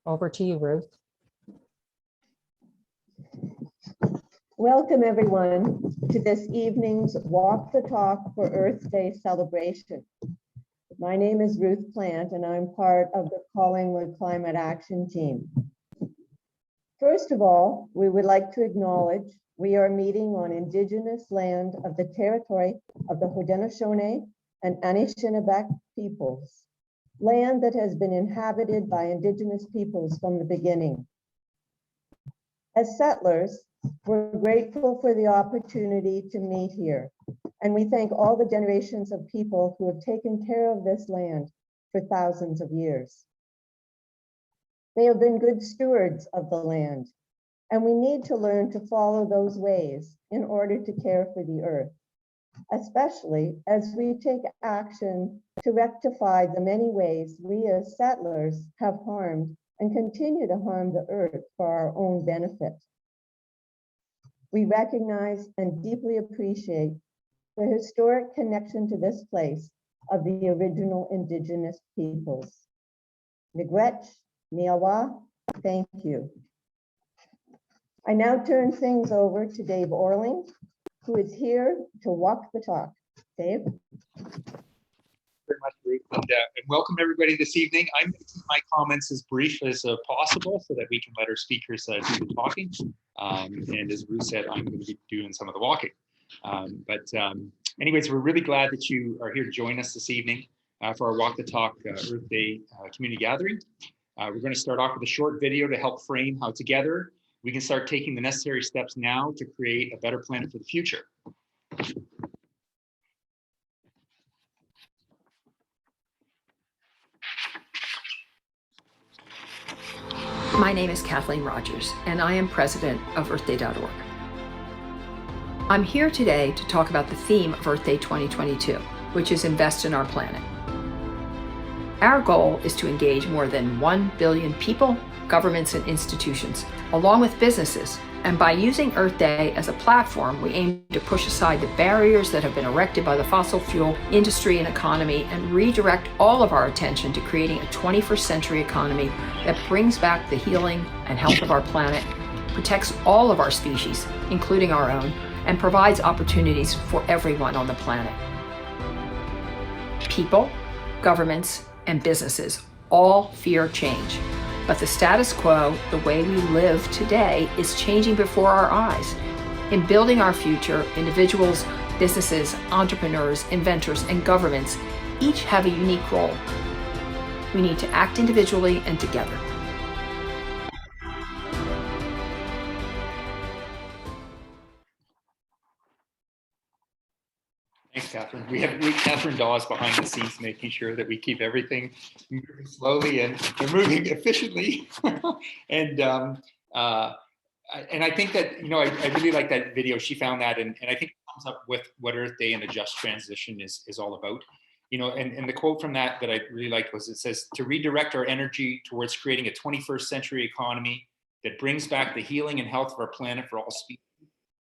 Over to you, Ruth. Welcome everyone to this evening's Walk the Talk for Earth Day celebration. My name is Ruth Plant and I'm part of the Collingwood Climate Action Team. First of all, we would like to acknowledge we are meeting on Indigenous land of the territory of the Haudenosaunee and Anishinaabe peoples, land that has been inhabited by Indigenous peoples from the beginning. As settlers, we're grateful for the opportunity to meet here, and we thank all the generations of people who have taken care of this land for thousands of years. They have been good stewards of the land, and we need to learn to follow those ways in order to care for the earth, especially as we take action to rectify the many ways we as settlers have harmed and continue to harm the earth for our own benefit. We recognize and deeply appreciate the historic connection to this place of the original Indigenous peoples. Miigwech, Niawa, thank you. I now turn things over to Dave Orling, who is here to walk the talk. Dave? Very much, Ruth, and welcome everybody this evening. I'm going to keep my comments as brief as possible so that we can let our speakers do the talking. And as Ruth said, I'm going to be doing some of the walking. Anyways, we're really glad that you are here to join us this evening for our Walk the Talk Earth Day community gathering. We're going to start off with a short video to help frame how together we can start taking the necessary steps now to create a better planet for the future. My name is Kathleen Rogers, and I am president of EarthDay.org. I'm here today to talk about the theme of Earth Day 2022, which is Invest in Our Planet. Our goal is to engage more than 1 billion people, governments, and institutions, along with businesses. And by using Earth Day as a platform, we aim to push aside the barriers that have been erected by the fossil fuel industry and economy and redirect all of our attention to creating a 21st century economy that brings back the healing and health of our planet, protects all of our species, including our own, and provides opportunities for everyone on the planet. People, governments, and businesses all fear change. But the status quo, the way we live today, is changing before our eyes. In building our future, individuals, businesses, entrepreneurs, inventors, and governments each have a unique role. We need to act individually and together. Thanks, Catherine. We have Catherine Dawes behind the scenes making sure that we keep everything moving slowly and moving efficiently. and I think that, I really like that video. She found that, and I think it comes up with what Earth Day and a just transition is all about. And the quote from that I really liked was, it says, to redirect our energy towards creating a 21st century economy that brings back the healing and health of our planet for all species,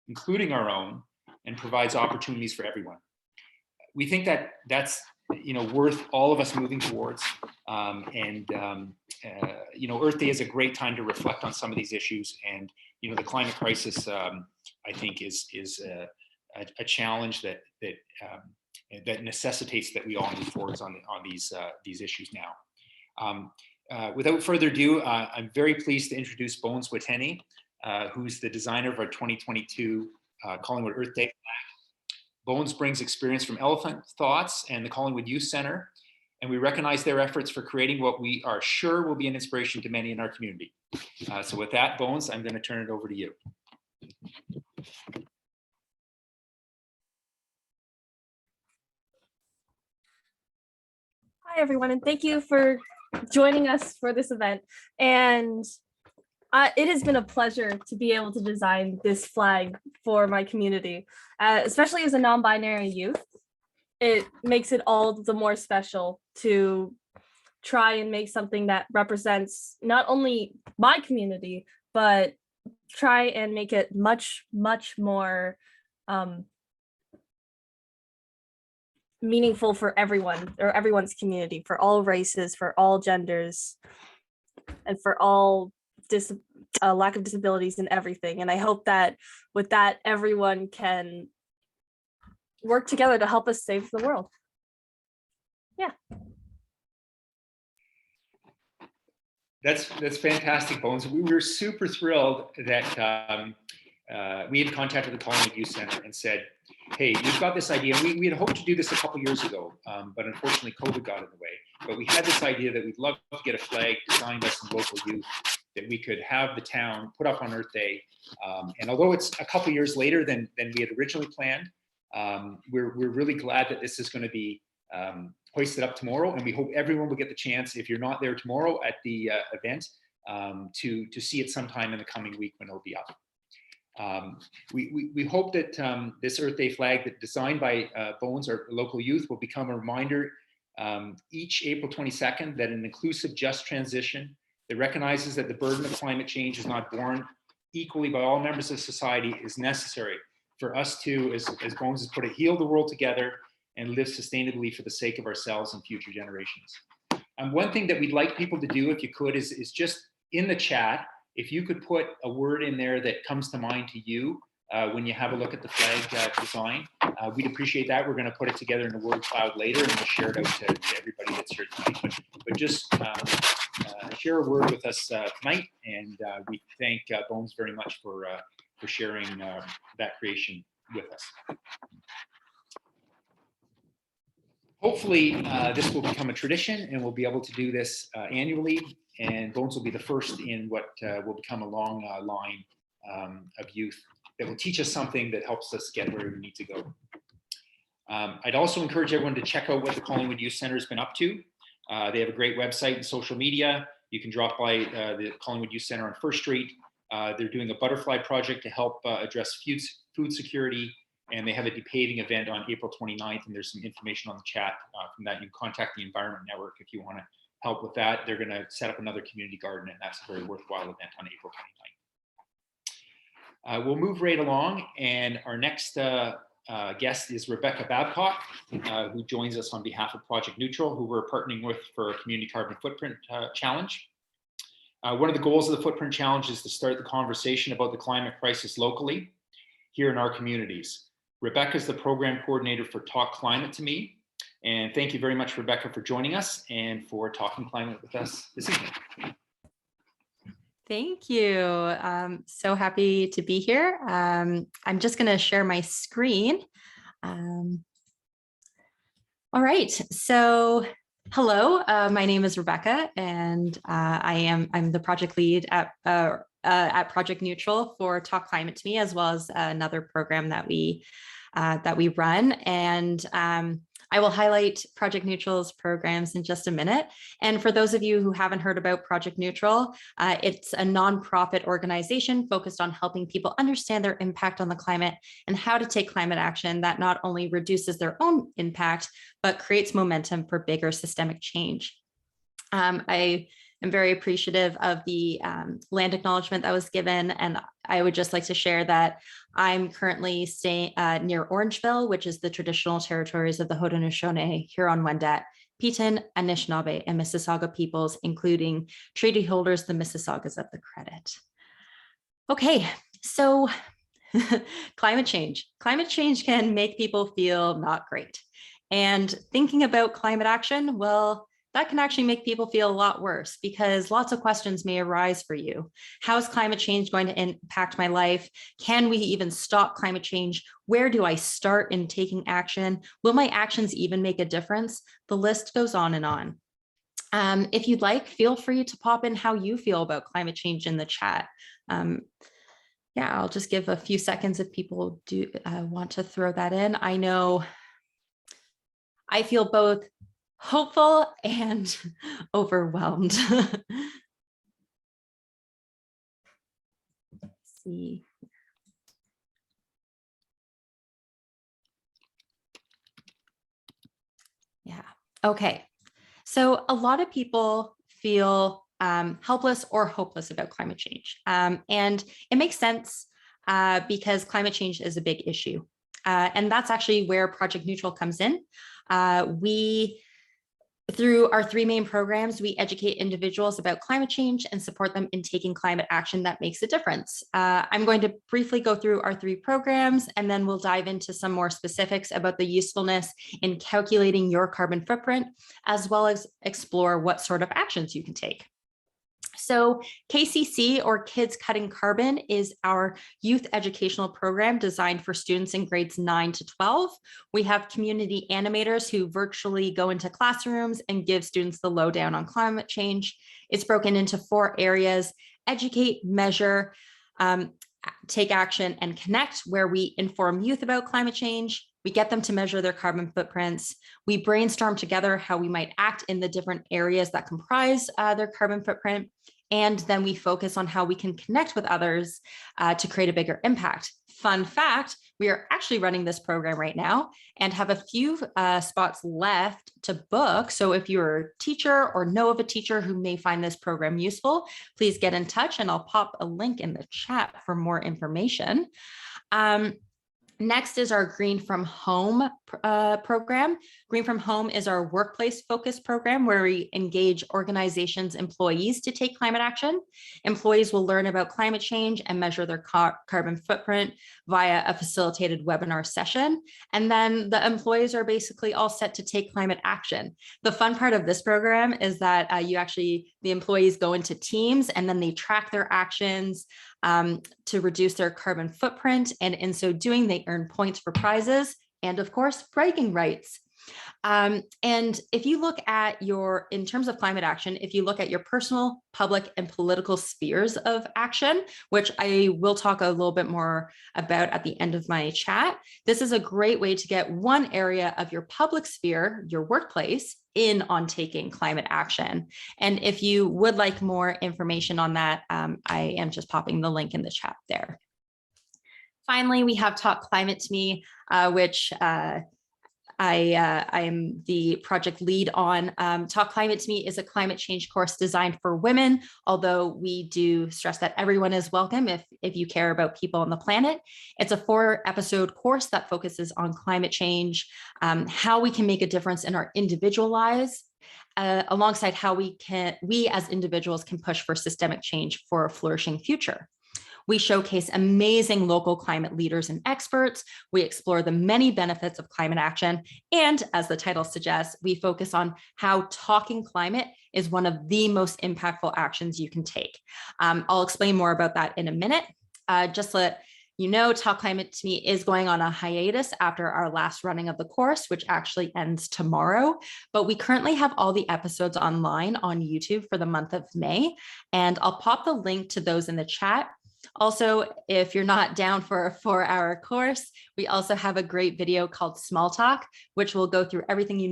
including our own, and provides opportunities for everyone. We think that that's worth all of us moving towards. Earth Day is a great time to reflect on some of these issues. And the climate crisis, I think, is a challenge that necessitates that we all move forwards on these issues now. Without further ado, I'm very pleased to introduce Bones Watene, who's the designer of our 2022 Collingwood Earth Day flag. Bones brings experience from Elephant Thoughts and the Collingwood Youth Center, and we recognize their efforts for creating what we are sure will be an inspiration to many in our community. So with that, Bones, I'm going to turn it over to you. Hi, everyone, and thank you for joining us for this event. And it has been a pleasure to be able to design this flag for my community, especially as a non-binary youth. It makes it all the more special to try and make something that represents not only my community, but try and make it much, much more meaningful for everyone, or everyone's community, for all races, for all genders. and for all lack of disabilities and everything. And I hope that with that, everyone can work together to help us save the world. Yeah. That's fantastic, Bones. We were super thrilled that we had contacted the Collingwood Youth Center and said, hey, we've got this idea. We had hoped to do this a couple years ago, but unfortunately COVID got in the way. But we had this idea that we'd love to get a flag designed by some local youth that we could have the town put up on Earth Day. And although it's a couple years later than we had originally planned, we're really glad that this is going to be hoisted up tomorrow, and we hope everyone will get the chance, if you're not there tomorrow at the event, to see it sometime in the coming week when it'll be up. We hope that this Earth Day flag that designed by Bones, our local youth, will become a reminder each April 22nd that an inclusive, just transition that recognizes that the burden of climate change is not borne equally by all members of society is necessary for us to, as Bones has put it, heal the world together and live sustainably for the sake of ourselves and future generations. One thing that we'd like people to do, if you could, is just in the chat, if you could put a word in there that comes to mind to you when you have a look at the flag design, we'd appreciate that. We're going to put it together in a word cloud later, and we'll share it out to everybody that's here tonight. But just share a word with us tonight, and we thank Bones very much for sharing that creation with us. Hopefully, this will become a tradition, and we'll be able to do this annually. And Bones will be the first in what will become a long line of youth that will teach us something that helps us get where we need to go. I'd also encourage everyone to check out what the Collingwood Youth Center has been up to. They have a great website and social media. You can drop by the Collingwood Youth Center on First Street. They're doing a butterfly project to help address food security, and they have a depaving event on April 29th, and there's some information on the chat from that. You can contact the Environment Network if you want to help with that. They're going to set up another community garden, and that's a very worthwhile event on April 29th. We'll move right along, and our next guest is Rebecca Babcock, who joins us on behalf of Project Neutral, who we're partnering with for a Community Carbon Footprint Challenge. One of the goals of the Footprint Challenge is to start the conversation about the climate crisis locally here in our communities. Rebecca is the program coordinator for Talk Climate to Me. And thank you very much, Rebecca, for joining us and for talking climate with us this evening. Thank you. So happy to be here. I'm just going to share my screen. All right. So hello, my name is Rebecca, and I'm the project lead at Project Neutral for Talk Climate to Me, as well as another program that we run. And I will highlight Project Neutral's programs in just a minute. And for those of you who haven't heard about Project Neutral, it's a nonprofit organization focused on helping people understand their impact on the climate and how to take climate action that not only reduces their own impact, but creates momentum for bigger systemic change. I am very appreciative of the land acknowledgement that was given, and I would just like to share that I'm currently staying near Orangeville, which is the traditional territories of the Haudenosaunee, Huron-Wendat, Petun, Anishinaabe, and Mississauga peoples, including treaty holders, the Mississaugas of the Credit. Okay, so climate change. Climate change can make people feel not great. And thinking about climate action, well, that can actually make people feel a lot worse, because lots of questions may arise for you. How is climate change going to impact my life? Can we even stop climate change? Where do I start in taking action? Will my actions even make a difference? The list goes on and on. If you'd like, feel free to pop in how you feel about climate change in the chat. Yeah, I'll just give a few seconds if people do want to throw that in. I know I feel both hopeful and overwhelmed. Let's see. Yeah, okay. So a lot of people feel helpless or hopeless about climate change. And it makes sense because climate change is a big issue. And that's actually where Project Neutral comes in. We Through our three main programs, we educate individuals about climate change and support them in taking climate action that makes a difference. I'm going to briefly go through our three programs, and then we'll dive into some more specifics about the usefulness in calculating your carbon footprint, as well as explore what sort of actions you can take. So KCC, or Kids Cutting Carbon, is our youth educational program designed for students in grades 9 to 12. We have community animators who virtually go into classrooms and give students the lowdown on climate change. It's broken into 4 areas: educate, measure, take action, and connect, where we inform youth about climate change. We get them to measure their carbon footprints. We brainstorm together how we might act in the different areas that comprise their carbon footprint. And then we focus on how we can connect with others to create a bigger impact. Fun fact, we are actually running this program right now and have a few spots left to book. So if you're a teacher or know of a teacher who may find this program useful, please get in touch, and I'll pop a link in the chat for more information. Next is our Green from Home program. Green from Home is our workplace focused program where we engage organizations' employees to take climate action. Employees will learn about climate change and measure their carbon footprint via a facilitated webinar session. And then the employees are basically all set to take climate action. The fun part of this program is that the employees go into teams, and then they track their actions to reduce their carbon footprint. And in so doing, they earn points for prizes and, of course, bragging rights. And if you look at in terms of climate action, if you look at your personal, public, and political spheres of action, which I will talk a little bit more about at the end of my chat, this is a great way to get one area of your public sphere, your workplace, in on taking climate action. And if you would like more information on that, I am just popping the link in the chat there. Finally, we have Talk Climate to Me, which I am the project lead on. Talk Climate to Me is a climate change course designed for women, although we do stress that everyone is welcome if you care about people on the planet. It's a 4-episode course that focuses on climate change, how we can make a difference in our individual lives, alongside how we as individuals can push for systemic change for a flourishing future. We showcase amazing local climate leaders and experts. We explore the many benefits of climate action. And as the title suggests, we focus on how talking climate is one of the most impactful actions you can take. I'll explain more about that in a minute. Just to let you know, Talk Climate to Me is going on a hiatus after our last running of the course, which actually ends tomorrow. But we currently have all the episodes online on YouTube for the month of May. And I'll pop the link to those in the chat. Also, if you're not down for a 4-hour course, we also have a great video called Small Talk, which will go through everything you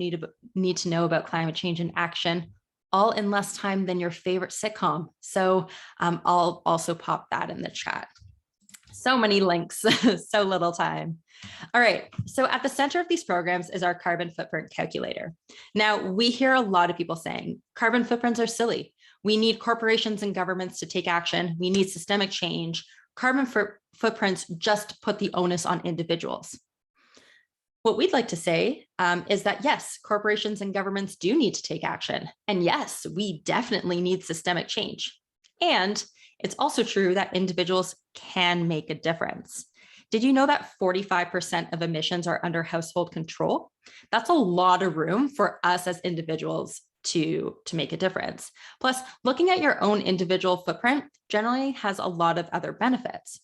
need to know about climate change and action, all in less time than your favorite sitcom. So I'll also pop that in the chat. So many links, so little time. All right, so at the center of these programs is our carbon footprint calculator. Now, we hear a lot of people saying carbon footprints are silly. We need corporations and governments to take action. We need systemic change. Carbon footprints just put the onus on individuals. What we'd like to say is that, yes, corporations and governments do need to take action. And yes, we definitely need systemic change. And it's also true that individuals can make a difference. Did you know that 45% of emissions are under household control? That's a lot of room for us as individuals to make a difference. Plus, looking at your own individual footprint generally has a lot of other benefits.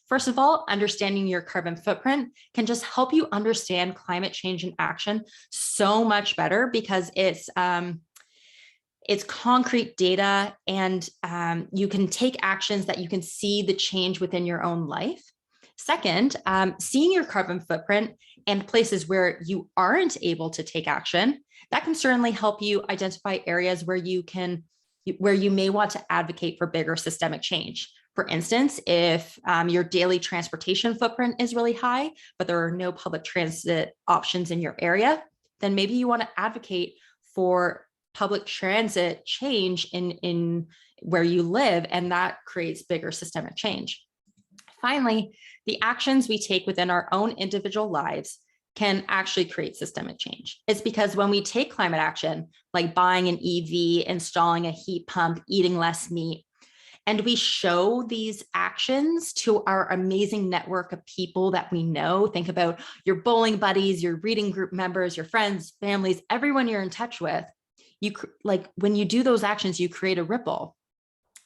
First of all, understanding your carbon footprint can just help you understand climate change and action so much better, because it's concrete data, and you can take actions that you can see the change within your own life. Second, seeing your carbon footprint and places where you aren't able to take action, that can certainly help you identify areas where you may want to advocate for bigger systemic change. For instance, if your daily transportation footprint is really high, but there are no public transit options in your area, then maybe you want to advocate for public transit change in where you live, and that creates bigger systemic change. Finally, the actions we take within our own individual lives can actually create systemic change. It's because when we take climate action, like buying an EV, installing a heat pump, eating less meat, and we show these actions to our amazing network of people that we know. Think about your bowling buddies, your reading group members, your friends, families, everyone you're in touch with. Like when you do those actions, you create a ripple.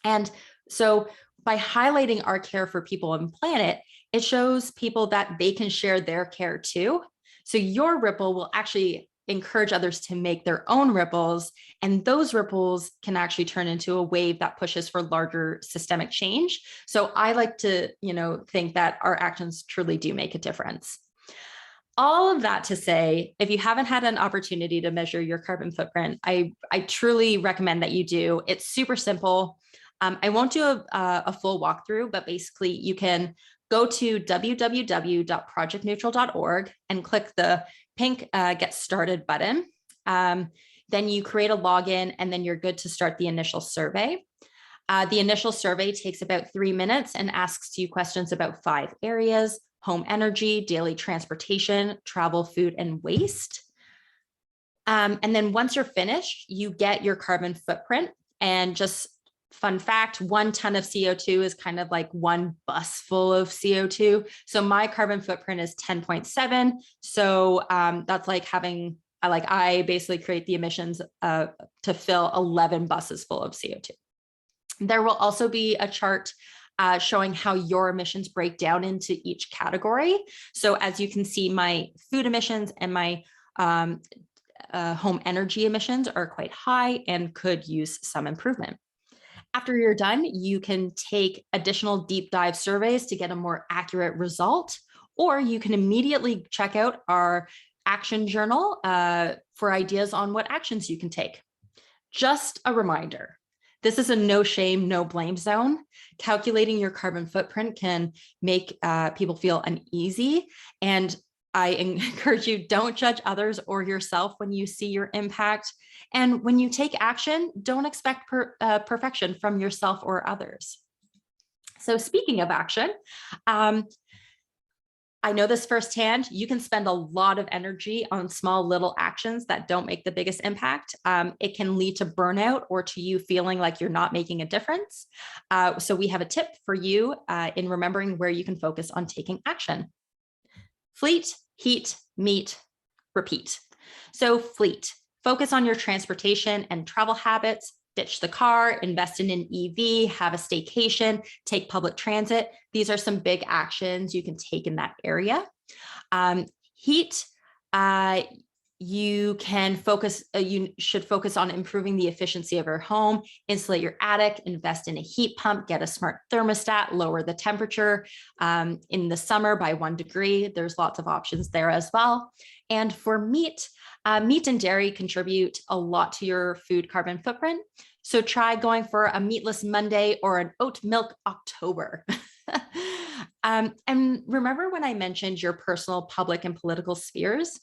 And so by highlighting our care for people and planet, it shows people that they can share their care too. So your ripple will actually encourage others to make their own ripples, and those ripples can actually turn into a wave that pushes for larger systemic change. So I like to, think that our actions truly do make a difference. All of that to say, if you haven't had an opportunity to measure your carbon footprint, I truly recommend that you do. It's super simple. I won't do a full walkthrough, but basically you can go to www.projectneutral.org and click the pink Get Started button. Then you create a login, and then you're good to start the initial survey. The initial survey takes about 3 minutes and asks you questions about 5 areas: home energy, daily transportation, travel, food, and waste. And then once you're finished, you get your carbon footprint. And just fun fact, 1 ton of CO2 is kind of like 1 bus full of CO2. So my carbon footprint is 10.7. So that's like having, I basically create the emissions to fill 11 buses full of CO2. There will also be a chart showing how your emissions break down into each category. So as you can see, my food emissions and my home energy emissions are quite high and could use some improvement. After you're done, you can take additional deep dive surveys to get a more accurate result, or you can immediately check out our action journal for ideas on what actions you can take. Just a reminder, this is a no shame, no blame zone. Calculating your carbon footprint can make people feel uneasy, and I encourage you, don't judge others or yourself when you see your impact. And when you take action, don't expect perfection from yourself or others. So speaking of action, I know this firsthand. You can spend a lot of energy on small little actions that don't make the biggest impact. It can lead to burnout or to you feeling like you're not making a difference. So we have a tip for you in remembering where you can focus on taking action. Fleet, heat, meet, repeat. So fleet, focus on your transportation and travel habits, ditch the car, invest in an EV, have a staycation, take public transit. These are some big actions you can take in that area. Heat, you should focus on improving the efficiency of your home, insulate your attic, invest in a heat pump, get a smart thermostat, lower the temperature in the summer by 1 degree. There's lots of options there as well. And for meat, meat and dairy contribute a lot to your food carbon footprint. So try going for a meatless Monday or an oat milk October. And remember when I mentioned your personal, public, and political spheres?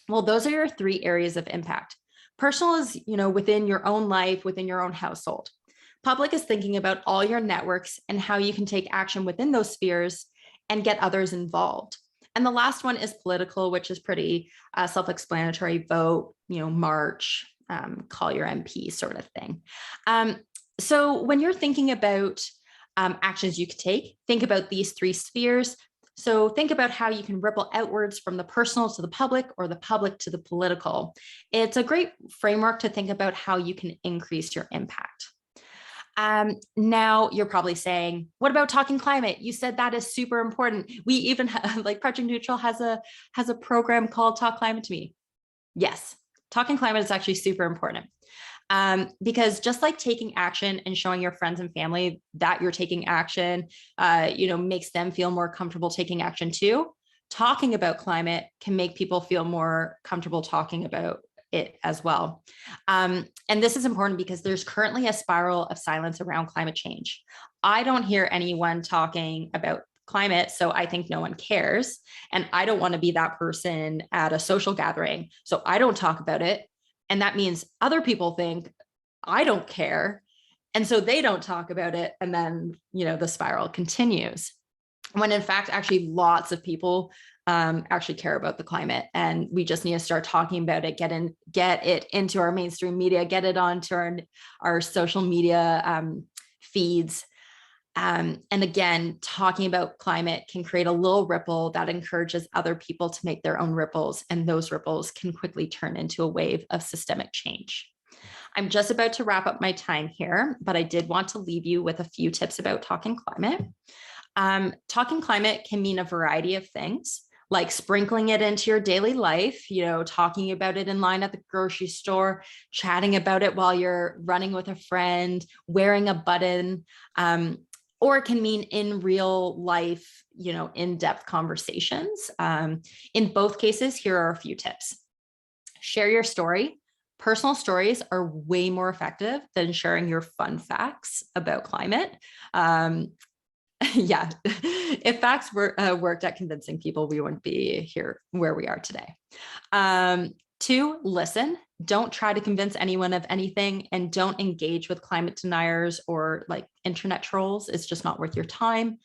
Well, those are your 3 areas of impact. Personal is, within your own life, within your own household. Public is thinking about all your networks and how you can take action within those spheres and get others involved. And the last one is political, which is pretty self-explanatory: vote, march, call your MP sort of thing. So when you're thinking about actions you could take, think about these 3 spheres. So think about how you can ripple outwards from the personal to the public, or the public to the political. It's a great framework to think about how you can increase your impact. Now you're probably saying, what about talking climate? You said that is super important. We even have, Project Neutral has a program called Talk Climate to Me. Yes, talking climate is actually super important. Because just like taking action and showing your friends and family that you're taking action, makes them feel more comfortable taking action too. Talking about climate can make people feel more comfortable talking about it as well. And this is important because there's currently a spiral of silence around climate change. I don't hear anyone talking about climate, so I think no one cares. And I don't want to be that person at a social gathering, so I don't talk about it. And that means other people think I don't care, and so they don't talk about it. And then, the spiral continues. When in fact, actually lots of people actually care about the climate. And we just need to start talking about it, get it into our mainstream media, get it onto our social media feeds. And again, talking about climate can create a little ripple that encourages other people to make their own ripples, and those ripples can quickly turn into a wave of systemic change. I'm just about to wrap up my time here, but I did want to leave you with a few tips about talking climate. Talking climate can mean a variety of things, like sprinkling it into your daily life, talking about it in line at the grocery store, chatting about it while you're running with a friend, wearing a button, or it can mean in real life, in-depth conversations. In both cases, here are a few tips. Share your story. Personal stories are way more effective than sharing your fun facts about climate. Yeah, if facts worked at convincing people, we wouldn't be here where we are today. 2, listen. Don't try to convince anyone of anything, and don't engage with climate deniers or like internet trolls. It's just not worth your time.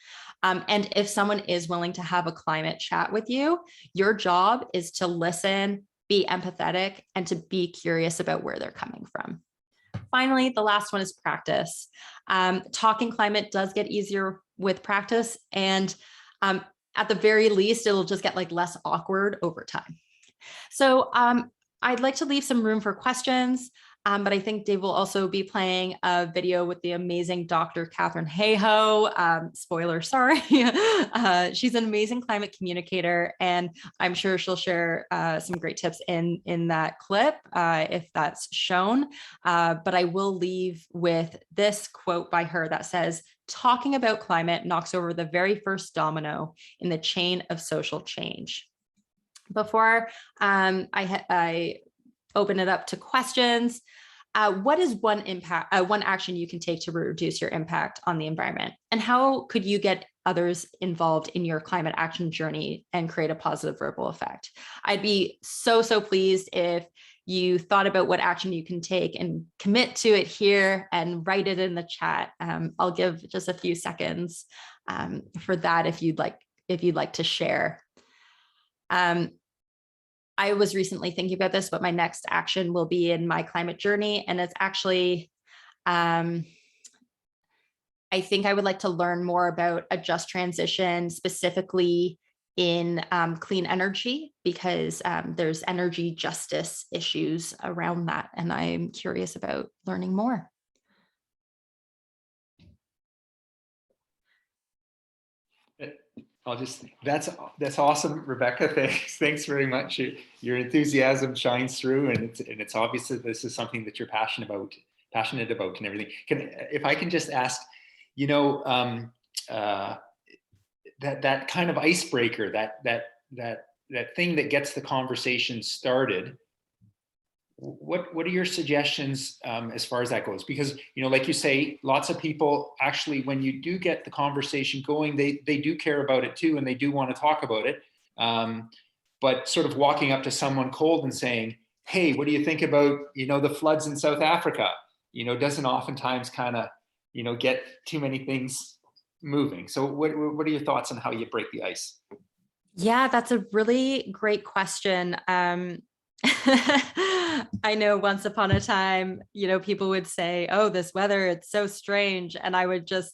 And if someone is willing to have a climate chat with you, your job is to listen, be empathetic, and to be curious about where they're coming from. Finally, the last one is practice. Talking climate does get easier with practice, and at the very least, it'll just get less awkward over time. So I'd like to leave some room for questions, but I think Dave will also be playing a video with the amazing Dr. Katharine Hayhoe. Spoiler, sorry. She's an amazing climate communicator, and I'm sure she'll share some great tips in that clip if that's shown. But I will leave with this quote by her that says, "Talking about climate knocks over the very first domino in the chain of social change." Before I open it up to questions, what is one action you can take to reduce your impact on the environment? And how could you get others involved in your climate action journey and create a positive ripple effect? I'd be so pleased if you thought about what action you can take and commit to it here and write it in the chat. I'll give just a few seconds for that if you'd like to share. I was recently thinking about this, but my next action will be in my climate journey. And it's actually, I think I would like to learn more about a just transition, specifically in clean energy, because there's energy justice issues around that. And I'm curious about learning more. That's awesome, Rebecca. Thanks very much. Your enthusiasm shines through, and it's obvious that this is something that you're passionate about and everything. If I can just ask, that kind of icebreaker, that thing that gets the conversation started. What are your suggestions as far as that goes? Because, like you say, lots of people actually, when you do get the conversation going, they do care about it too, and they do want to talk about it. But sort of walking up to someone cold and saying, "Hey, what do you think about, the floods in South Africa?" Doesn't oftentimes kind of, get too many things moving. So what are your thoughts on how you break the ice? Yeah, that's a really great question. I know once upon a time, people would say, "Oh, this weather, it's so strange." And I would just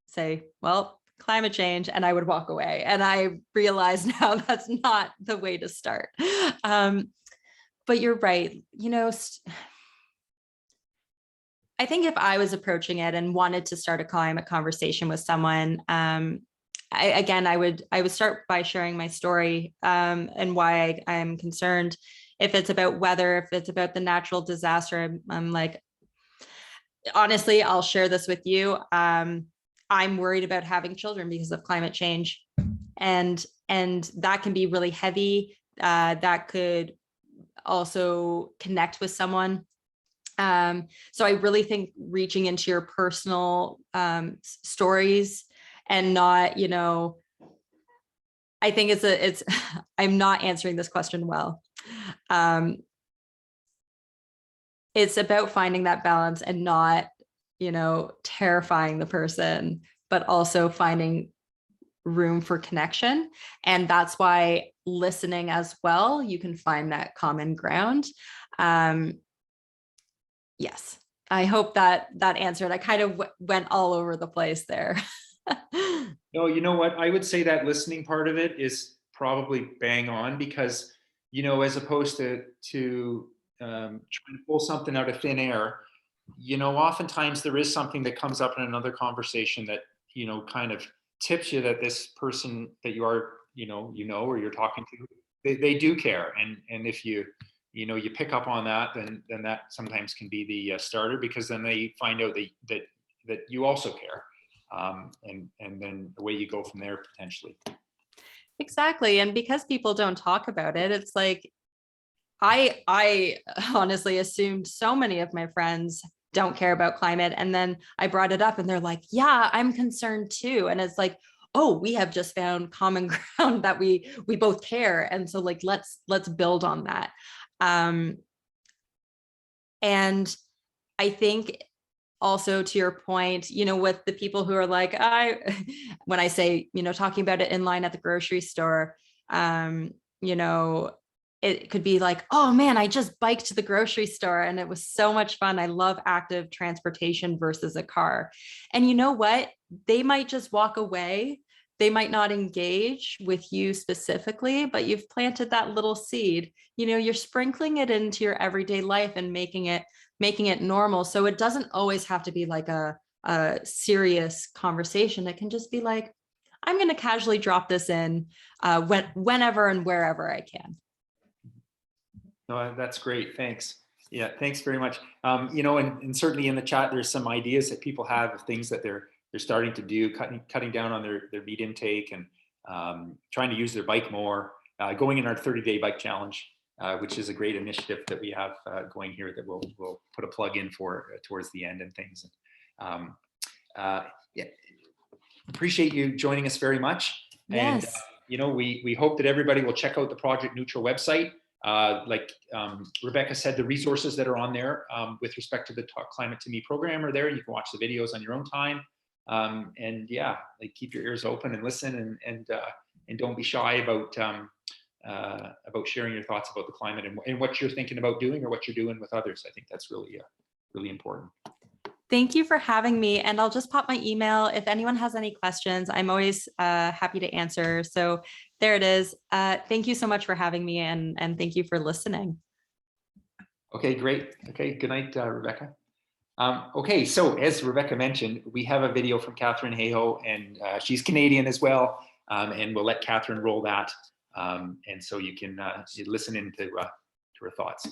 say, "Well, climate change," and I would walk away. And I realize now that's not the way to start. But you're right. I think if I was approaching it and wanted to start a climate conversation with someone, I would start by sharing my story and why I'm concerned. If it's about weather, if it's about the natural disaster, I'm like, honestly, I'll share this with you. I'm worried about having children because of climate change, and that can be really heavy. That could also connect with someone. So I really think reaching into your personal stories and not, I think it's I'm not answering this question well. It's about finding that balance and not, terrifying the person, but also finding room for connection. And that's why listening as well, you can find that common ground. Yes, I hope that answered. I kind of went all over the place there. No, you know what? I would say that listening part of it is probably bang on, because, you know, as opposed to trying to pull something out of thin air, you know, oftentimes there is something that comes up in another conversation that, you know, kind of tips you that this person that you are, or you're talking to, they do care. And if you pick up on that, then that sometimes can be the starter, because then they find out that you also care. And then away you go from there potentially. Exactly. And because people don't talk about it, it's like, I honestly assumed so many of my friends don't care about climate. And then I brought it up and they're like, yeah, I'm concerned too. And it's like, oh, we have just found common ground that we both care. And so like, let's build on that. And I think also to your point, you know, with the people who are like, when I say, you know, talking about it in line at the grocery store, you know, it could be like, oh man, I just biked to the grocery store and it was so much fun. I love active transportation versus a car. And you know what? They might just walk away. They might not engage with you specifically, but you've planted that little seed. You know, you're sprinkling it into your everyday life and making it normal. So it doesn't always have to be like a serious conversation. It can just be like, I'm going to casually drop this in whenever and wherever I can. No, that's great. Thanks. Yeah, thanks very much. You know, and certainly in the chat, there's some ideas that people have of things that they're starting to do, cutting down on their meat intake, and trying to use their bike more, going in our 30-day bike challenge, which is a great initiative that we have going here that we'll put a plug in for towards the end and things. Yeah, appreciate you joining us very much. Yes. And you know, we hope that everybody will check out the Project Neutral website. Like Rebecca said, the resources that are on there with respect to the Talk Climate to Me program are there. You can watch the videos on your own time. And yeah, like keep your ears open and listen, and don't be shy about sharing your thoughts about the climate and what you're thinking about doing or what you're doing with others. I think that's really important. Thank you for having me. And I'll just pop my email. If anyone has any questions, I'm always happy to answer. So there it is. Thank you so much for having me, and thank you for listening. Okay, great. Okay, good night, Rebecca. Okay, so as Rebecca mentioned, we have a video from Katharine Hayhoe, and she's Canadian as well, and we'll let Katharine roll that, and so you can listen into her thoughts.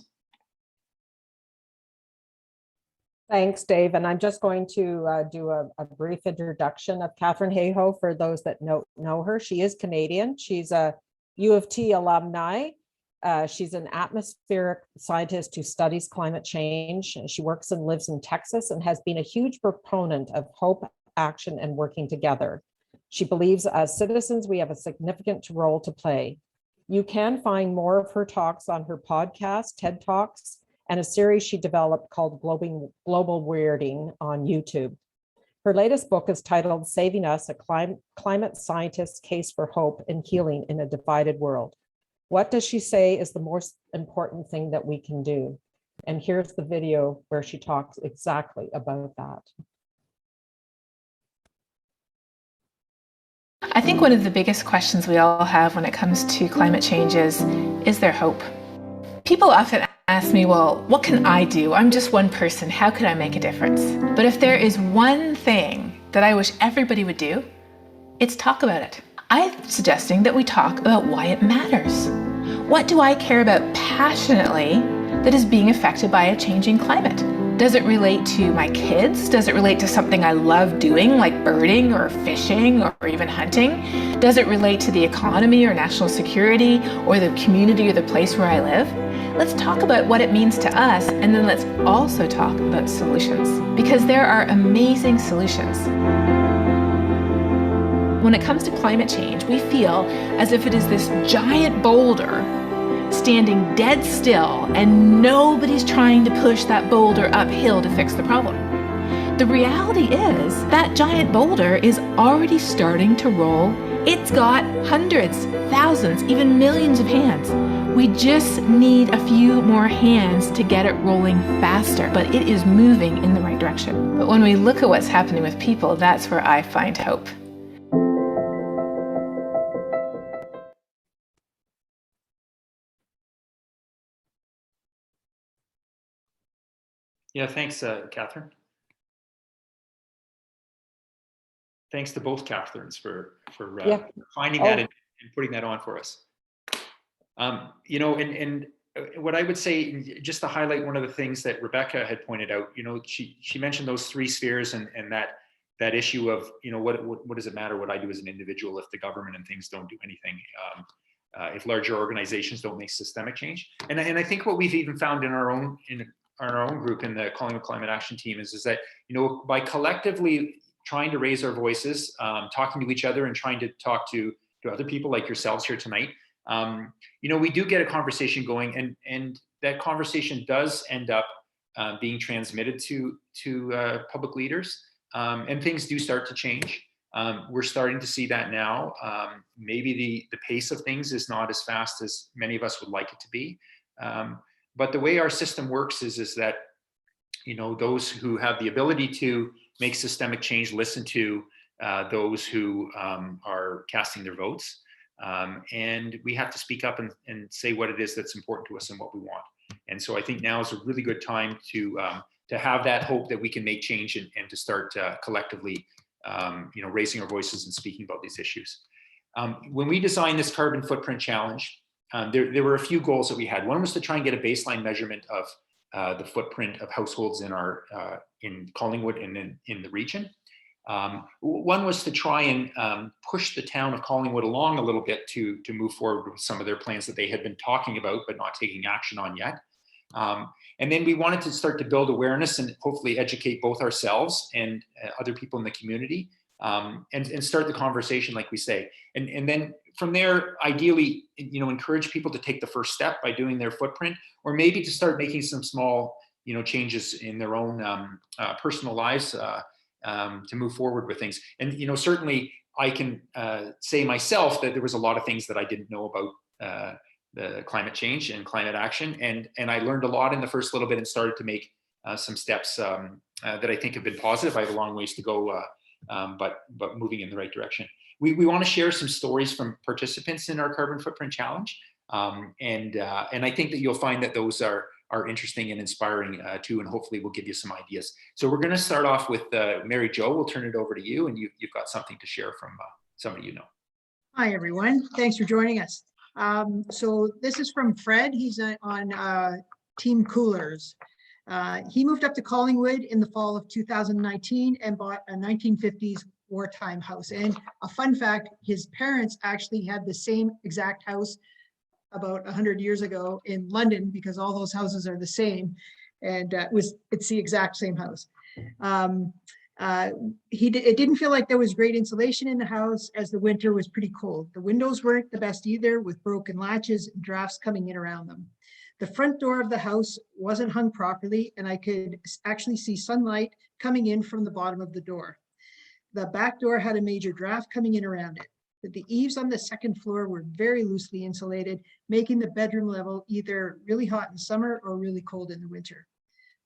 Thanks, Dave. And I'm just going to do a brief introduction of Katharine Hayhoe for those that know her. She is Canadian. She's a U of T alumni. She's an atmospheric scientist who studies climate change. She works and lives in Texas and has been a huge proponent of hope, action, and working together. She believes as citizens, we have a significant role to play. You can find more of her talks on her podcast, TED Talks, and a series she developed called Global Weirding on YouTube. Her latest book is titled Saving Us, a Climate Scientist's Case for Hope and Healing in a Divided World. What does she say is the most important thing that we can do? And here's the video where she talks exactly about that. I think one of the biggest questions we all have when it comes to climate change is there hope? People often ask me, well, what can I do? I'm just one person. How could I make a difference? But if there is one thing that I wish everybody would do, it's talk about it. I'm suggesting that we talk about why it matters. What do I care about passionately that is being affected by a changing climate? Does it relate to my kids? Does it relate to something I love doing, like birding or fishing or even hunting? Does it relate to the economy or national security or the community or the place where I live? Let's talk about what it means to us, and then let's also talk about solutions, because there are amazing solutions. When it comes to climate change, we feel as if it is this giant boulder standing dead still and nobody's trying to push that boulder uphill to fix the problem. The reality is that giant boulder is already starting to roll. It's got hundreds, thousands, even millions of hands. We just need a few more hands to get it rolling faster, but it is moving in the right direction. But when we look at what's happening with people, that's where I find hope. Yeah, thanks, Catherine. Thanks to both Catherines for finding that and putting that on for us. You know, and what I would say, just to highlight one of the things that Rebecca had pointed out, you know, she mentioned those three spheres and that issue of, you know, what does it matter what I do as an individual if the government and things don't do anything, if larger organizations don't make systemic change. And I think what we've even found in our own group in the Collingwood Climate Action Team is that, you know, by collectively trying to raise our voices, talking to each other and trying to talk to other people like yourselves here tonight, you know, we do get a conversation going, and that conversation does end up being transmitted to public leaders, and things do start to change. We're starting to see that now. Maybe the pace of things is not as fast as many of us would like it to be. But the way our system works is that, you know, those who have the ability to make systemic change listen to those who are casting their votes. And we have to speak up and say what it is that's important to us and what we want. And so I think now is a really good time to have that hope that we can make change and to start collectively, you know, raising our voices and speaking about these issues. When we designed this carbon footprint challenge, there were a few goals that we had. One was to try and get a baseline measurement of the footprint of households in Collingwood and in the region. One was to try and push the town of Collingwood along a little bit to move forward with some of their plans that they had been talking about but not taking action on yet. And then we wanted to start to build awareness and hopefully educate both ourselves and other people in the community, and start the conversation, like we say. And then from there, ideally, you know, encourage people to take the first step by doing their footprint, or maybe to start making some small, you know, changes in their own personal lives to move forward with things. And, you know, certainly I can say myself that there was a lot of things that I didn't know about the climate change and climate action. And I learned a lot in the first little bit and started to make some steps that I think have been positive. I have a long ways to go, but moving in the right direction. We want to share some stories from participants in our Carbon Footprint Challenge. And I think that you'll find that those are interesting and inspiring too, and hopefully we'll give you some ideas. So we're going to start off with Mary Jo. We'll turn it over to you, and you've got something to share from somebody you know. Hi, everyone. Thanks for joining us. So this is from Fred. He's on Team Coolers. He moved up to Collingwood in the fall of 2019 and bought a 1950s wartime house. And a fun fact, his parents actually had the same exact house about 100 years ago in London, because all those houses are the same, and it's the exact same house. It didn't feel like there was great insulation in the house, as the winter was pretty cold. The windows weren't the best either, with broken latches and drafts coming in around them. The front door of the house wasn't hung properly, and I could actually see sunlight coming in from the bottom of the door. The back door had a major draft coming in around it. But the eaves on the second floor were very loosely insulated, making the bedroom level either really hot in summer or really cold in the winter.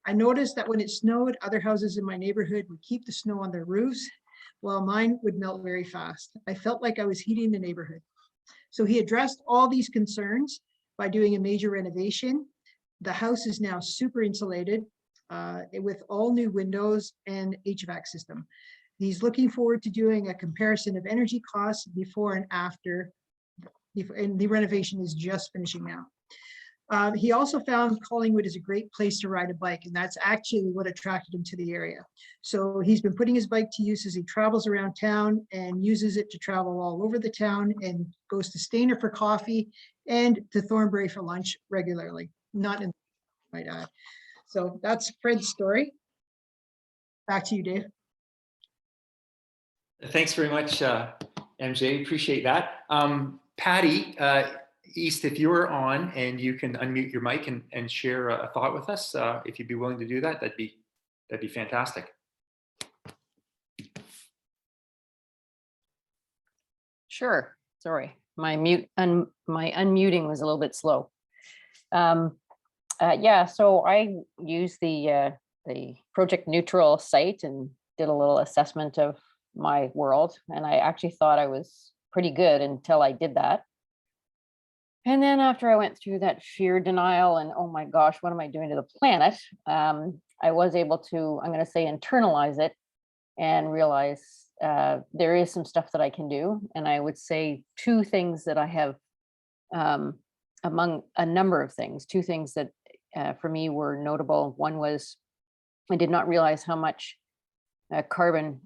I noticed that when it snowed, other houses in my neighborhood would keep the snow on their roofs, while mine would melt very fast. I felt like I was heating the neighborhood. So he addressed all these concerns by doing a major renovation. The house is now super insulated with all new windows and HVAC system. He's looking forward to doing a comparison of energy costs before and after, and the renovation is just finishing now. He also found Collingwood is a great place to ride a bike, and that's actually what attracted him to the area. So he's been putting his bike to use as he travels around town and uses it to travel all over the town, and goes to Stainer for coffee and to Thornbury for lunch regularly, not in my dad. So that's Fred's story. Back to you, Dave. Thanks very much, MJ. Appreciate that. Patty East, if you're on and you can unmute your mic and share a thought with us, if you'd be willing to do that, that'd be fantastic. Sure. Sorry, my unmuting was a little bit slow. Yeah, so I used the Project Neutral site and did a little assessment of my world, and I actually thought I was pretty good until I did that. And then after I went through that fear denial and oh my gosh, what am I doing to the planet? I was able to, I'm going to say, internalize it and realize there is some stuff that I can do. And I would say two things that I have, among a number of things, two things that for me were notable. One was I did not realize how much carbon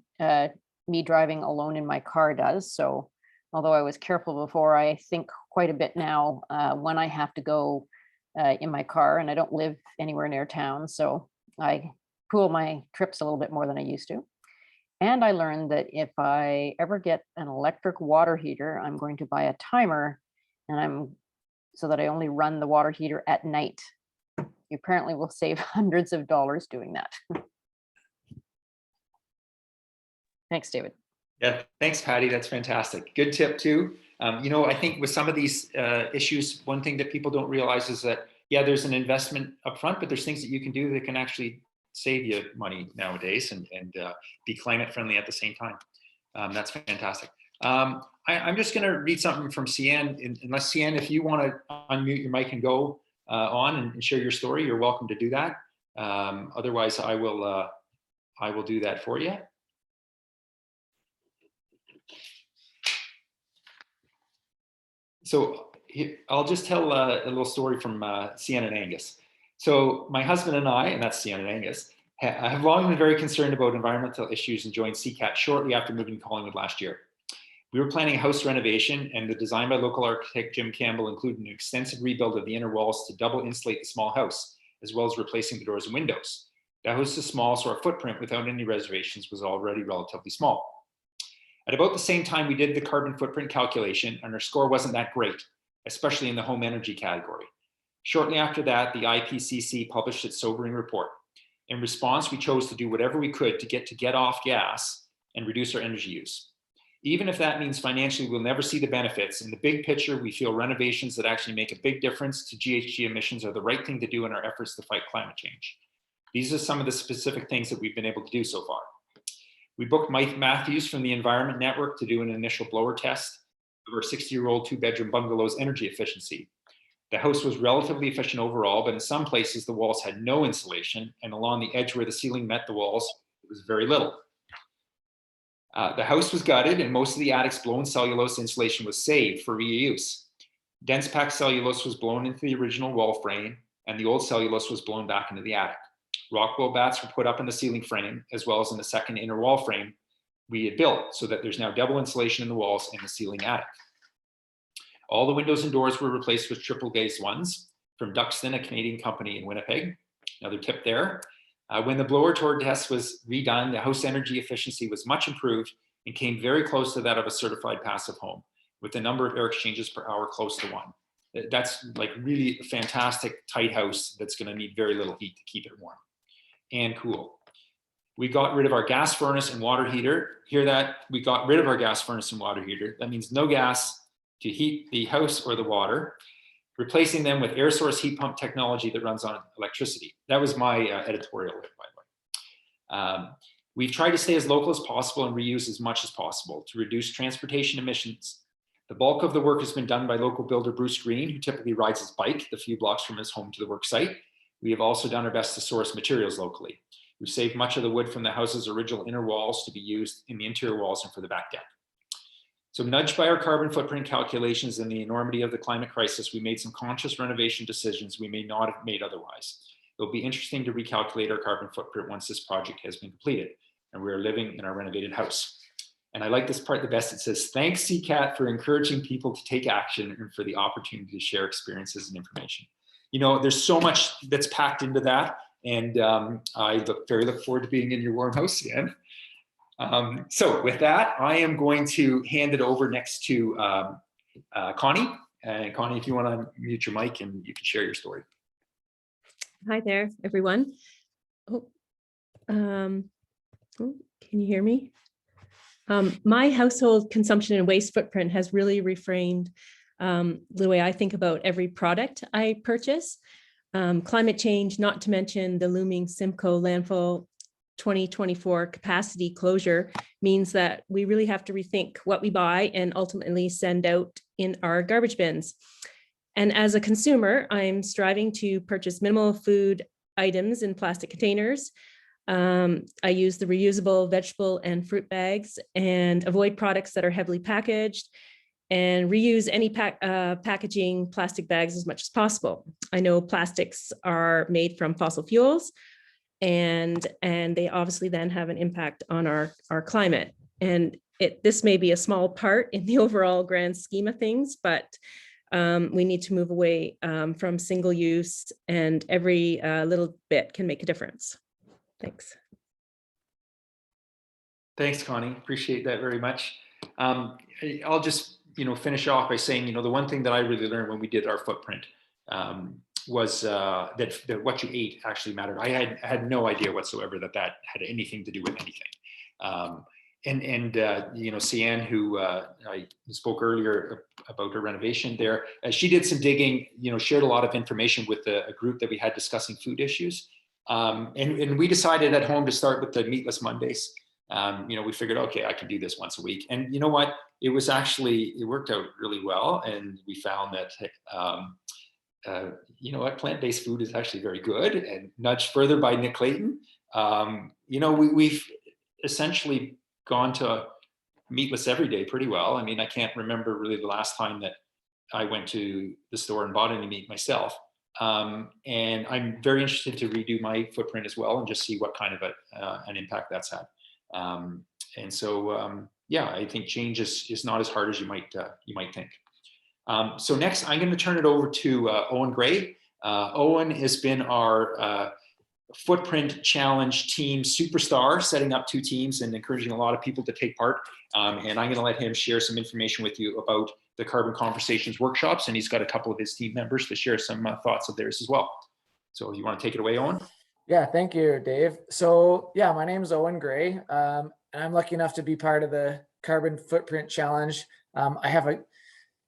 me driving alone in my car does. So although I was careful before, I think quite a bit now when I have to go in my car, and I don't live anywhere near town. So I pool my trips a little bit more than I used to. And I learned that if I ever get an electric water heater, I'm going to buy a timer, and so that I only run the water heater at night. You apparently will save hundreds of dollars doing that. Thanks, David. Yeah, thanks, Patty. That's fantastic. Good tip too. I think with some of these issues, one thing that people don't realize is that, yeah, there's an investment up front, but there's things that you can do that can actually save you money nowadays and be climate friendly at the same time. That's fantastic. I'm just going to read something from Cian. Unless Cian, if you want to unmute your mic and go on and share your story, you're welcome to do that. Otherwise, I will do that for you. So I'll just tell a little story from Cian and Angus. So my husband and I, and that's Cian and Angus, have long been very concerned about environmental issues and joined CCAT shortly after moving to Collingwood last year. We were planning a house renovation, and the design by local architect Jim Campbell included an extensive rebuild of the inner walls to double insulate the small house, as well as replacing the doors and windows. The house is small, so our footprint without any reservations was already relatively small. At about the same time, we did the carbon footprint calculation, and our score wasn't that great, especially in the home energy category. Shortly after that, the IPCC published its sobering report. In response, we chose to do whatever we could to get off gas and reduce our energy use. Even if that means financially we'll never see the benefits, in the big picture, we feel renovations that actually make a big difference to GHG emissions are the right thing to do in our efforts to fight climate change. These are some of the specific things that we've been able to do so far. We booked Mike Matthews from the Environment Network to do an initial blower test of our 60-year-old two-bedroom bungalow's energy efficiency. The house was relatively efficient overall, but in some places the walls had no insulation, and along the edge where the ceiling met the walls, it was very little. The house was gutted, and most of the attic's blown cellulose insulation was saved for reuse. Dense packed cellulose was blown into the original wall frame, and the old cellulose was blown back into the attic. Rockwool bats were put up in the ceiling frame, as well as in the second inner wall frame we had built, so that there's now double insulation in the walls and the ceiling attic. All the windows and doors were replaced with triple glazed ones from Duxton, a Canadian company in Winnipeg. Another tip there. When the blower torque test was redone, the house energy efficiency was much improved and came very close to that of a certified passive home, with the number of air exchanges per hour close to 1. That's like really a fantastic tight house that's going to need very little heat to keep it warm and cool. We got rid of our gas furnace and water heater. Hear that? We got rid of our gas furnace and water heater. That means no gas to heat the house or the water, replacing them with air source heat pump technology that runs on electricity. That was my editorial, by the way. We've tried to stay as local as possible and reuse as much as possible to reduce transportation emissions. The bulk of the work has been done by local builder Bruce Green, who typically rides his bike the few blocks from his home to the work site. We have also done our best to source materials locally. We've saved much of the wood from the house's original inner walls to be used in the interior walls and for the back deck. So nudged by our carbon footprint calculations and the enormity of the climate crisis, we made some conscious renovation decisions we may not have made otherwise. It'll be interesting to recalculate our carbon footprint once this project has been completed and we are living in our renovated house. And I like this part the best. It says, thanks CCAT for encouraging people to take action and for the opportunity to share experiences and information. You know, there's so much that's packed into that. And I look forward to being in your warm house again. So with that, I am going to hand it over next to Connie. And Connie, if you want to mute your mic and you can share your story. Hi there, everyone. Can you hear me? My household consumption and waste footprint has really reframed the way I think about every product I purchase. Climate change, not to mention the looming Simcoe landfill 2024 capacity closure, means that we really have to rethink what we buy and ultimately send out in our garbage bins. And as a consumer, I'm striving to purchase minimal food items in plastic containers. I use the reusable vegetable and fruit bags and avoid products that are heavily packaged, and reuse any packaging plastic bags as much as possible. I know plastics are made from fossil fuels, and they obviously then have an impact on our climate. And this may be a small part in the overall grand scheme of things, but we need to move away from single use, and every little bit can make a difference. Thanks. Thanks, Connie. Appreciate that very much. I'll just, finish off by saying, the one thing that I really learned when we did our footprint was that what you ate actually mattered. I had no idea whatsoever that had anything to do with anything. Sian, who I spoke earlier about her renovation there, she did some digging, shared a lot of information with a group that we had discussing food issues. And we decided at home to start with the Meatless Mondays. We figured, okay, I can do this once a week. And you know what? It worked out really well. And we found that, plant-based food is actually very good. And nudged further by Nick Clayton, we've essentially gone to meatless every day pretty well. I mean, I can't remember really the last time that I went to the store and bought any meat myself. And I'm very interested to redo my footprint as well and just see what kind of an impact that's had. I think change is not as hard as you might think. So next, I'm going to turn it over to Owen Gray. Owen has been our Footprint Challenge team superstar, setting up 2 teams and encouraging a lot of people to take part. And I'm going to let him share some information with you about the Carbon Conversations workshops, and he's got a couple of his team members to share some thoughts of theirs as well. So you want to take it away, Owen? Yeah, thank you, Dave. So yeah, my name is Owen Gray, and I'm lucky enough to be part of the Carbon Footprint Challenge. I have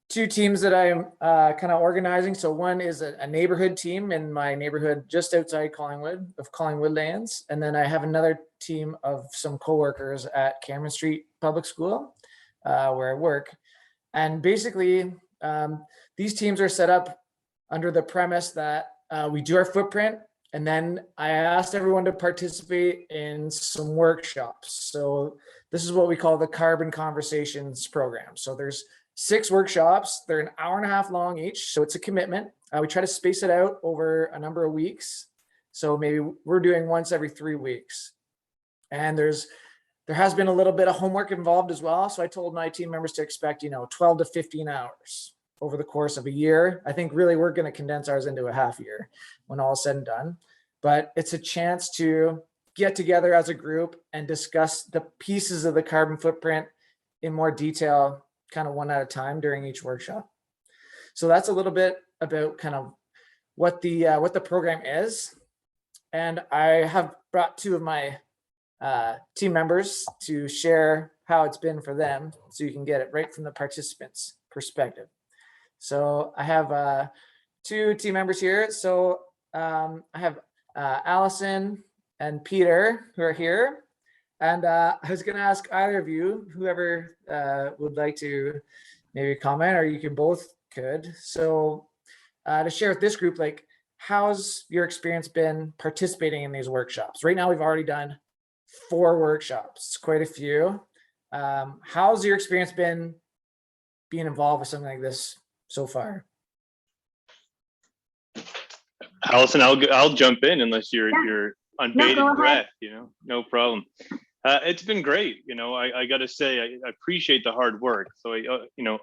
2 teams that I'm kind of organizing. So one is a neighborhood team in my neighborhood just outside Collingwood, of Collingwood Lands. And then I have another team of some coworkers at Cameron Street Public School, where I work. And basically, these teams are set up under the premise that we do our footprint, and then I asked everyone to participate in some workshops. So this is what we call the Carbon Conversations program. So there's 6 workshops. They're an hour and a half long each, so it's a commitment. We try to space it out over a number of weeks. So maybe we're doing once every 3 weeks. And there has been a little bit of homework involved as well. So I told my team members to expect, 12 to 15 hours over the course of a year. I think really we're going to condense ours into a half year when all is said and done. But it's a chance to get together as a group and discuss the pieces of the carbon footprint in more detail, kind of one at a time during each workshop. So that's a little bit about kind of what the program is. And I have brought 2 of my team members to share how it's been for them, so you can get it right from the participants' perspective. So I have 2 team members here. So I have Allison and Peter who are here. And I was going to ask either of you, whoever would like to maybe comment, or you can both could. So to share with this group, like, how's your experience been participating in these workshops? Right now, we've already done 4 workshops, quite a few. How's your experience been being involved with something like this so far? Allison, I'll jump in unless you're on bated breath, no problem. It's been great. I got to say, I appreciate the hard work. So,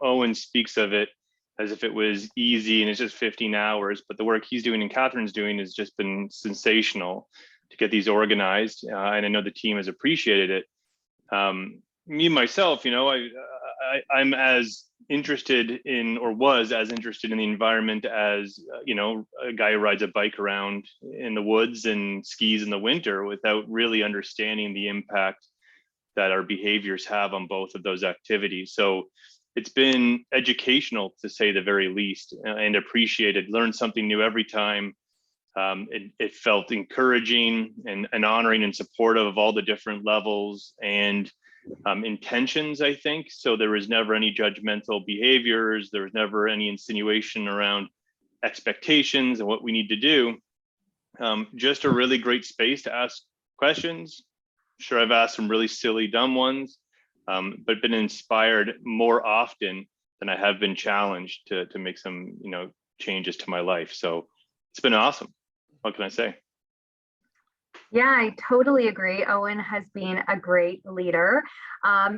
Owen speaks of it as if it was easy and it's just 15 hours, but the work he's doing and Catherine's doing has just been sensational to get these organized. And I know the team has appreciated it. Me, myself, I'm as interested in, or was as interested in, the environment as a guy who rides a bike around in the woods and skis in the winter without really understanding the impact that our behaviors have on both of those activities. So it's been educational, to say the very least, and appreciated. Learned something new every time. It felt encouraging and honoring and supportive of all the different levels and intentions, I think. So there was never any judgmental behaviors. There was never any insinuation around expectations and what we need to do. Just a really great space to ask questions. Sure, I've asked some really silly, dumb ones, but been inspired more often than I have been challenged to make some, changes to my life. So it's been awesome. What can I say? Yeah, I totally agree. Owen has been a great leader.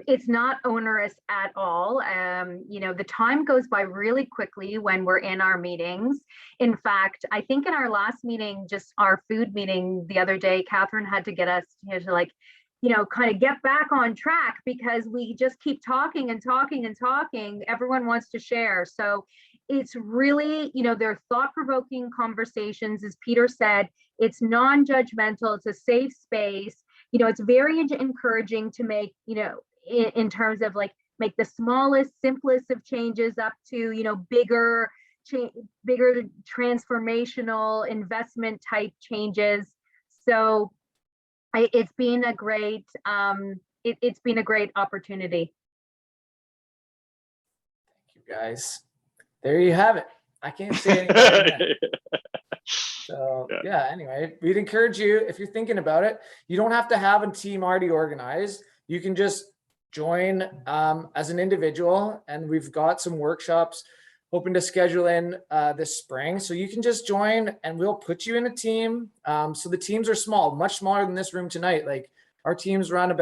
It's not onerous at all. The time goes by really quickly when we're in our meetings. In fact, I think in our last meeting, just our food meeting the other day, Catherine had to get us to kind of get back on track because we just keep talking and talking and talking. Everyone wants to share. So it's really, they're thought-provoking conversations, as Peter said. It's non-judgmental, it's a safe space. It's very encouraging to make, in terms of make the smallest, simplest of changes up to, bigger transformational investment type changes. So it's been a great, it's been a great opportunity. Thank you, guys. There you have it. I can't say anything better than that. So yeah, anyway, we'd encourage you, if you're thinking about it, you don't have to have a team already organized. You can just join as an individual, and we've got some workshops hoping to schedule in this spring. So you can just join and we'll put you in a team. So the teams are small, much smaller than this room tonight. Like our teams run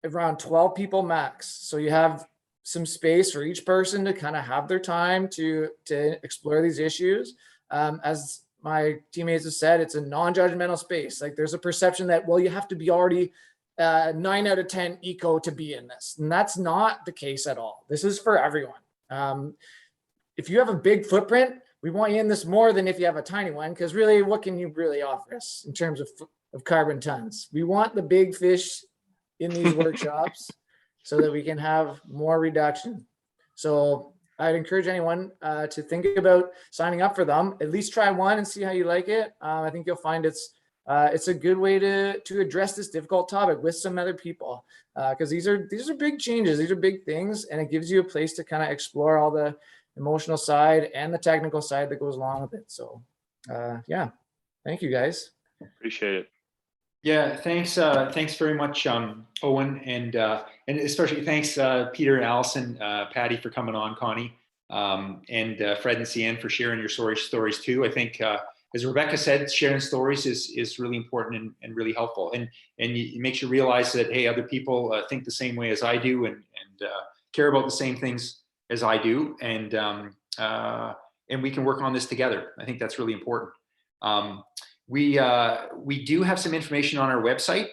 around 12 people max. So you have some space for each person to kind of have their time to explore these issues. As my teammates have said, it's a non-judgmental space. Like there's a perception that, well, you have to be already 9 out of 10 eco to be in this. And that's not the case at all. This is for everyone. If you have a big footprint, we want you in this more than if you have a tiny one, because really, what can you really offer us in terms of carbon tons? We want the big fish in these workshops so that we can have more reduction. So I'd encourage anyone to think about signing up for them. At least try one and see how you like it. I think you'll find it's a good way to address this difficult topic with some other people, because these are big changes. These are big things, and it gives you a place to kind of explore all the emotional side and the technical side that goes along with it. So yeah, thank you guys. Appreciate it. Yeah, thanks very much, Owen, and especially thanks Peter and Allison, Patty for coming on, Connie, and Fred and Cian for sharing your stories too. I think, as Rebecca said, sharing stories is really important and really helpful, and it makes you realize that, hey, other people think the same way as I do and care about the same things as I do, and we can work on this together. I think that's really important. We do have some information on our website.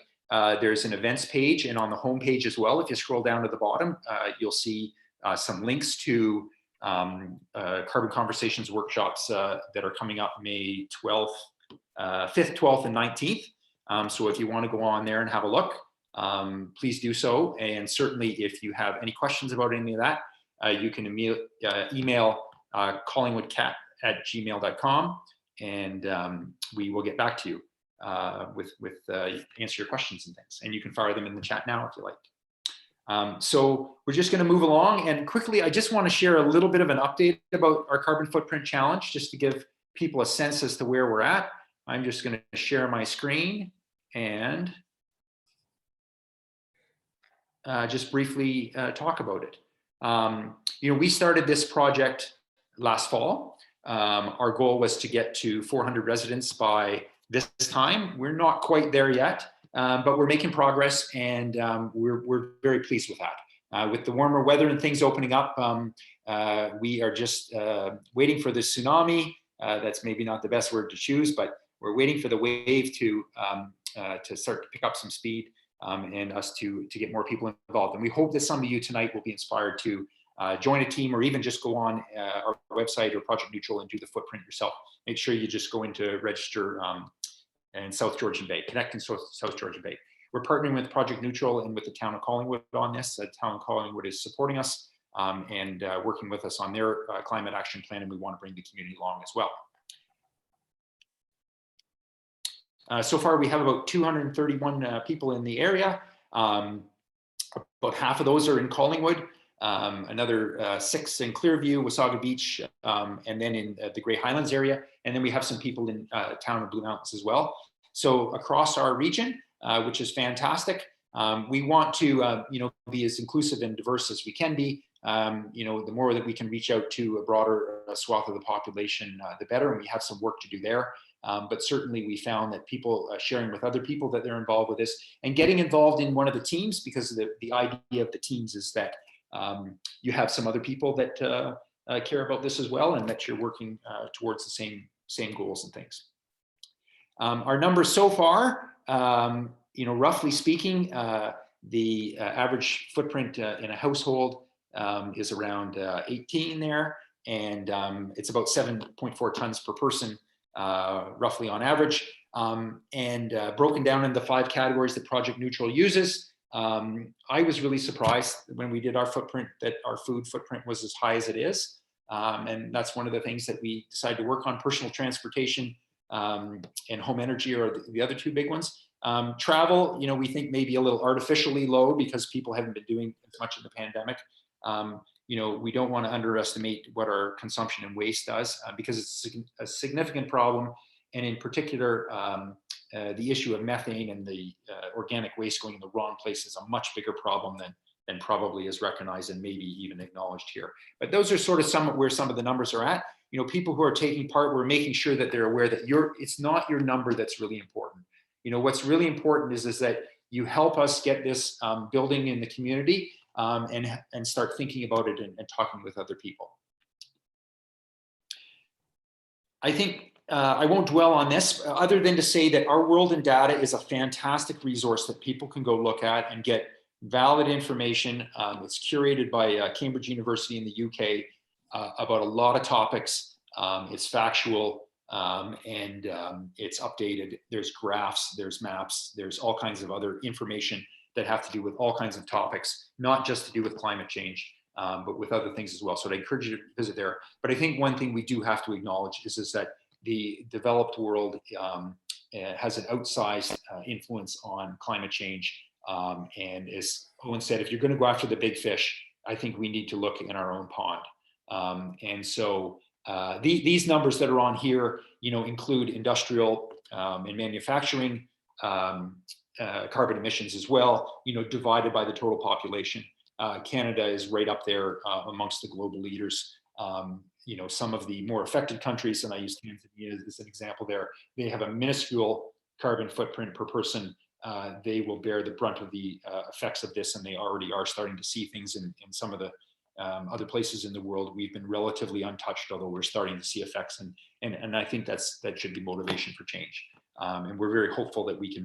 There's an events page, and on the home page as well, if you scroll down to the bottom, you'll see some links to Carbon Conversations workshops that are coming up May 12th, 5th, 12th, and 19th. So if you want to go on there and have a look, please do so. And certainly if you have any questions about any of that, you can email collingwoodcat@gmail.com, and we will get back to you with answer your questions and things. And you can fire them in the chat now if you like. So we're just going to move along, and quickly, I just want to share a little bit of an update about our Carbon Footprint Challenge, just to give people a sense as to where we're at. I'm just going to share my screen and just briefly talk about it. We started this project last fall. Our goal was to get to 400 residents by this time. We're not quite there yet, but we're making progress, and we're very pleased with that. With the warmer weather and things opening up, we are just waiting for the tsunami. That's maybe not the best word to choose, but we're waiting for the wave to start to pick up some speed, and us to get more people involved. And we hope that some of you tonight will be inspired to join a team, or even just go on our website or Project Neutral and do the footprint yourself. Make sure you just go into register in South Georgian Bay, connect in South Georgian Bay. We're partnering with Project Neutral and with the town of Collingwood on this. The town of Collingwood is supporting us and working with us on their climate action plan, and we want to bring the community along as well. So far, we have about 231 people in the area. About half of those are in Collingwood, another 6 in Clearview, Wasaga Beach, and then in the Grey Highlands area. And then we have some people in town of Blue Mountains as well. So across our region, which is fantastic. We want to, be as inclusive and diverse as we can be. The more that we can reach out to a broader swath of the population, the better. And we have some work to do there. But certainly we found that people sharing with other people that they're involved with this and getting involved in one of the teams, because the idea of the teams is that you have some other people that care about this as well, and that you're working towards the same goals and things. Our numbers so far, roughly speaking, the average footprint in a household is around 18 there, and it's about 7.4 tons per person, roughly on average, and broken down into 5 categories that Project Neutral uses. I was really surprised when we did our footprint that our food footprint was as high as it is, and that's one of the things that we decided to work on. Personal transportation and home energy are the other 2 big ones. Travel, we think maybe a little artificially low because people haven't been doing as much in the pandemic. We don't want to underestimate what our consumption and waste does because it's a significant problem. And in particular, the issue of methane and the organic waste going in the wrong place is a much bigger problem than probably is recognized and maybe even acknowledged here. But those are sort of where some of the numbers are at. People who are taking part, we're making sure that they're aware that it's not your number that's really important. What's really important is that you help us get this building in the community and start thinking about it and talking with other people. I think I won't dwell on this other than to say that Our World in Data is a fantastic resource that people can go look at and get valid information. It's curated by Cambridge University in the UK about a lot of topics. It's factual and it's updated. There's graphs, there's maps, there's all kinds of other information that have to do with all kinds of topics, not just to do with climate change, but with other things as well. So I'd encourage you to visit there. But I think one thing we do have to acknowledge is that the developed world has an outsized influence on climate change. And as Owen said, if you're going to go after the big fish, I think we need to look in our own pond. And so these numbers that are on here, include industrial and manufacturing carbon emissions as well, divided by the total population. Canada is right up there amongst the global leaders. Some of the more affected countries, and I use Tanzania as an example there, they have a minuscule carbon footprint per person. They will bear the brunt of the effects of this, and they already are starting to see things in some of the other places in the world. We've been relatively untouched, although we're starting to see effects, and I think that should be motivation for change. And we're very hopeful that we can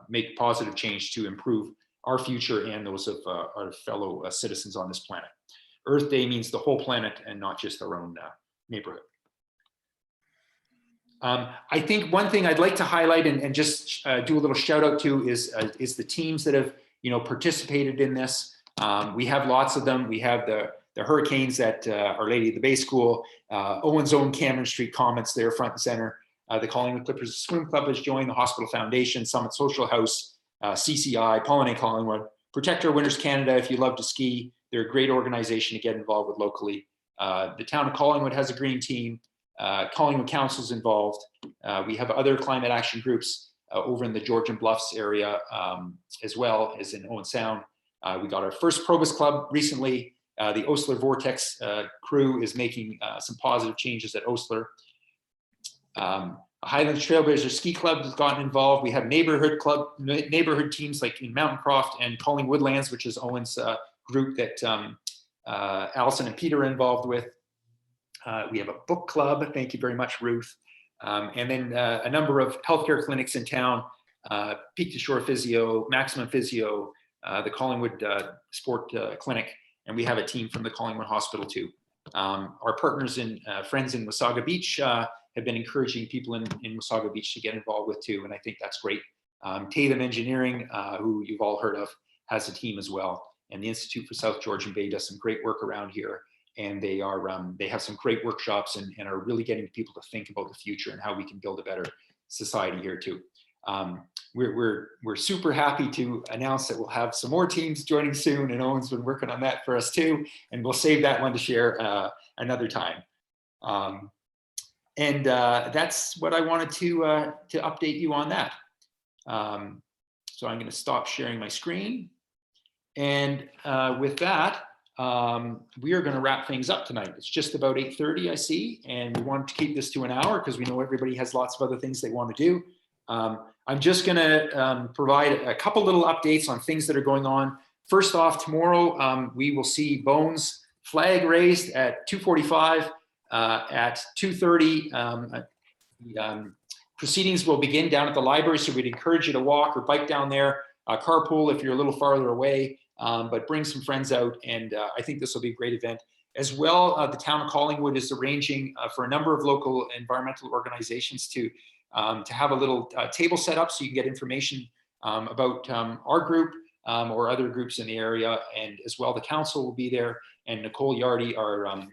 make positive change to improve our future and those of our fellow citizens on this planet. Earth Day means the whole planet and not just our own neighborhood. I think one thing I'd like to highlight and just do a little shout out to is the teams that have participated in this. We have lots of them. We have the Hurricanes at Our Lady of the Bay School, Owen's Own Cameron Street Comments there front and center. The Collingwood Clippers Swim Club has joined, the Hospital Foundation, Summit Social House, CCI, Pollinate Collingwood, Protect Our Winters Canada. If you love to ski, they're a great organization to get involved with locally. The town of Collingwood has a green team. Collingwood Council's involved. We have other climate action groups over in the Georgian Bluffs area, as well as in Owen Sound. We got our first Probus Club recently. The Osler Vortex crew is making some positive changes at Osler. Highlands Trailblazer Ski Club has gotten involved. We have neighborhood teams like in Mountain Croft and Collingwood Lands, which is Owen's group that Allison and Peter are involved with. We have a book club. Thank you very much, Ruth. And then a number of healthcare clinics in town, Peak to Shore Physio, Maximum Physio, the Collingwood Sport Clinic, and we have a team from the Collingwood Hospital too. Our partners and friends in Wasaga Beach have been encouraging people in Wasaga Beach to get involved with too, and I think that's great. Tatum Engineering, who you've all heard of, has a team as well. And the Institute for South Georgian Bay does some great work around here. And they have some great workshops and are really getting people to think about the future and how we can build a better society here too. We're super happy to announce that we'll have some more teams joining soon, and Owen's been working on that for us too, and we'll save that one to share another time. That's what I wanted to update you on that. So I'm going to stop sharing my screen, and with that, we are going to wrap things up tonight. It's just about 8:30, I see, and we wanted to keep this to an hour because we know everybody has lots of other things they want to do. I'm just going to provide a couple little updates on things that are going on. First off, tomorrow we will see Bones flag raised at 2:45. At 2:30, proceedings will begin down at the library, so we'd encourage you to walk or bike down there, carpool if you're a little farther away, but bring some friends out, and I think this will be a great event. As well, the town of Collingwood is arranging for a number of local environmental organizations to have a little table set up so you can get information about our group or other groups in the area, and as well the council will be there, and Nicole Yardy, our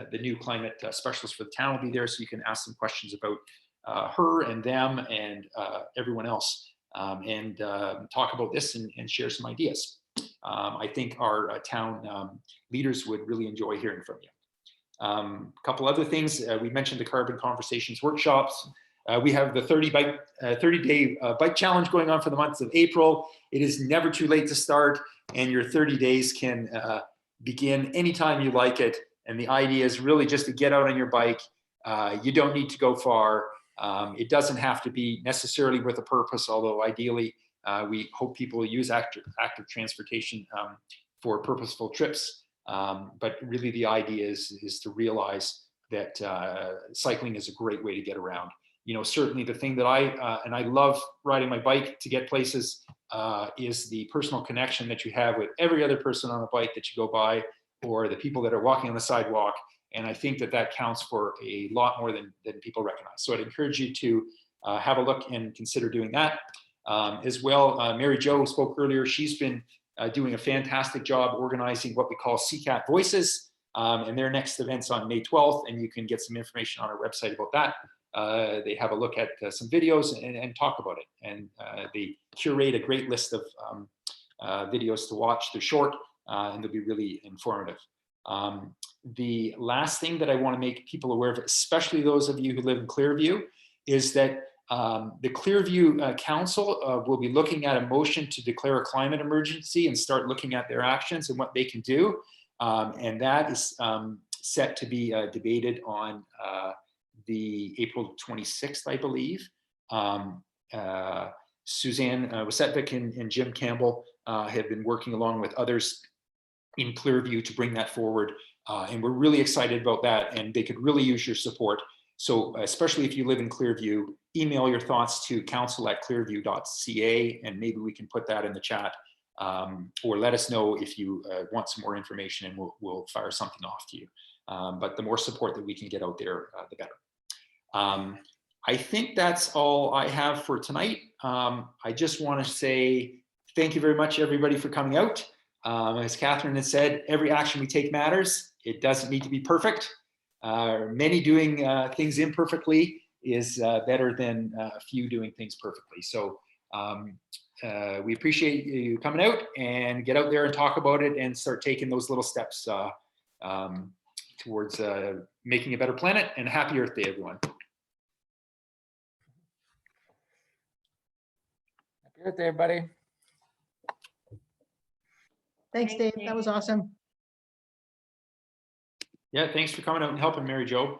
the new climate specialist for the town, will be there, so you can ask some questions about her and them and everyone else, and talk about this and share some ideas. I think our town leaders would really enjoy hearing from you. A couple other things, we mentioned the Carbon Conversations workshops. We have the 30-day bike challenge going on for the month of April. It is never too late to start, and your 30 days can begin anytime you like it. And the idea is really just to get out on your bike. You don't need to go far. It doesn't have to be necessarily with a purpose, although ideally we hope people use active transportation for purposeful trips. But really the idea is to realize that cycling is a great way to get around. You know, certainly the thing that I love riding my bike to get places is the personal connection that you have with every other person on a bike that you go by, or the people that are walking on the sidewalk. And I think that counts for a lot more than people recognize. So I'd encourage you to have a look and consider doing that. As well, Mary Jo spoke earlier. She's been doing a fantastic job organizing what we call CCAT Voices, and their next event's on May 12th, and you can get some information on our website about that. They have a look at some videos and talk about it. And they curate a great list of videos to watch. They're short, and they'll be really informative. The last thing that I want to make people aware of, especially those of you who live in Clearview, is that the Clearview Council will be looking at a motion to declare a climate emergency and start looking at their actions and what they can do. And that is set to be debated on the April 26th, I believe. Suzanne Wasetvic and Jim Campbell have been working along with others in Clearview to bring that forward. And we're really excited about that, and they could really use your support. So especially if you live in Clearview, email your thoughts to council@clearview.ca, and maybe we can put that in the chat, or let us know if you want some more information, and we'll fire something off to you. But the more support that we can get out there, the better. I think that's all I have for tonight. I just want to say thank you very much, everybody, for coming out. As Catherine has said, every action we take matters. It doesn't need to be perfect. Many doing things imperfectly is better than a few doing things perfectly. So we appreciate you coming out, and get out there and talk about it and start taking those little steps towards making a better planet. And happy Earth Day, everyone. Happy Earth Day, everybody. Thanks, Dave. That was awesome. Yeah, thanks for coming out and helping, Mary Jo.